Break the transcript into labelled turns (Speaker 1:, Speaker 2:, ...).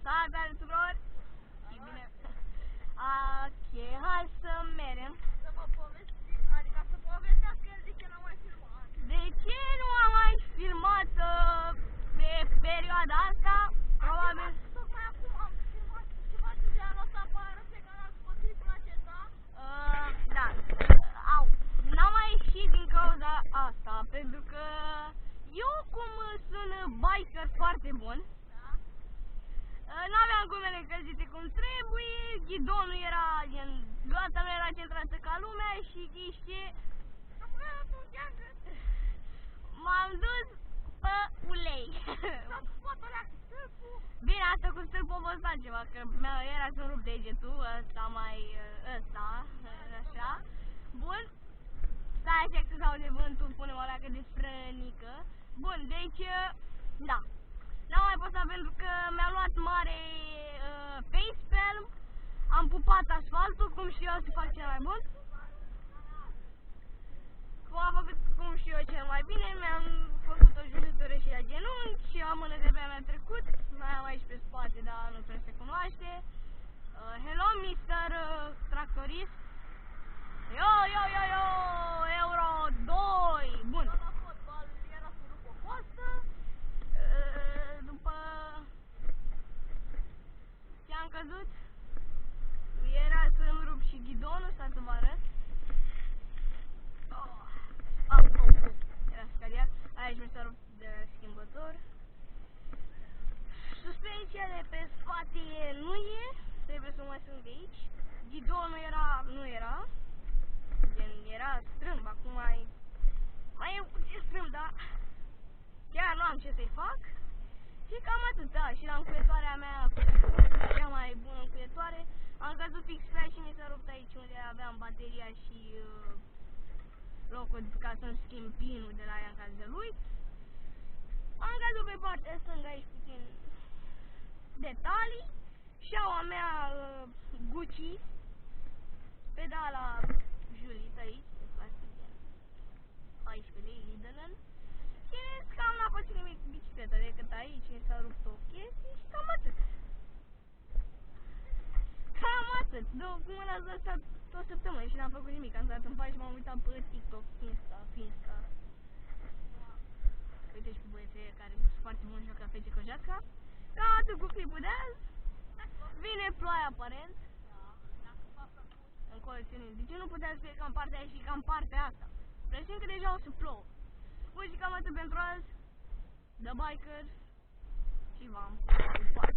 Speaker 1: Salutare tuturor! Și bine! Ok, hai să mergem.
Speaker 2: Să vă povestim, adică să povestească el de ce n-am mai filmat.
Speaker 1: De ce nu am mai filmat pe perioada asta? Probabil.
Speaker 2: Tocmai acum am filmat ceva de anul ăsta apară pe canal după clipul acesta.
Speaker 1: Da. Au. N-am mai ieșit din cauza asta, pentru că eu cum sunt biker foarte bun, n-aveam gumele încălzite cum trebuie, ghidonul era, roata nu era centrată ca lumea și ghiște. M-am dus pe ulei. Bine, asta cu stâlpul a fost altceva, că era să-mi rup degetul, ăsta, așa. Bun. Stai așa că se aude vântul, punem o leacă de frănică. Bun, deci, da. N-am mai postat pentru că mi-a luat mare facepalm, am pupat asfaltul, cum știu eu să fac cel mai bun. Cum știu eu cel mai bine, mi-am făcut o julitură și la genunchi și la mână de pe mi-a trecut, mai am aici pe spate, dar nu prea se cunoaște. Hello, Mr. Tractorist. Yo, Euro 2, bun.
Speaker 2: La fotbal era să rup o costă.
Speaker 1: După ce am căzut, era să-mi rup și ghidonul, să vă arăt. Era scariat. Aici mi s-a rupt de schimbător. Suspensia de pe spate nu e, trebuie să o mai sunt de aici. Ghidonul nu era, era strâmb, acum mai e puțin strâmb, dar chiar nu am ce să-i fac. Și cam atâta, și la încuietoarea mea, cea mai bună încuietoare, am căzut fix pe ea și mi s-a rupt aici unde aveam bateria și locul ca să-mi schimb pinul de la ea în caz de lui. Am căzut pe partea stângă aici puțin detalii. Șaua mea Gucci, pedala Julit aici, de plastic de 14 lei, Lidl. Și cam n-a pățit nimic cu bicicleta, decât aici mi s-a rupt o chestie și cam atât. Cam atât. Cum ăla a stat o săptămână și n-am făcut nimic, am stat în pași și m-am uitat pe TikTok, Finsta. Uite și pe băieții care sunt foarte buni joc la fece cu jasca. Cam atât cu clipul de azi. Vine ploaia aparent. În colecționez. De ce nu putea să fie cam partea aia și cam partea asta? Presimt că deja o să plouă. Bun, și cam atât pentru azi. The Bikers. Și v-am pupat.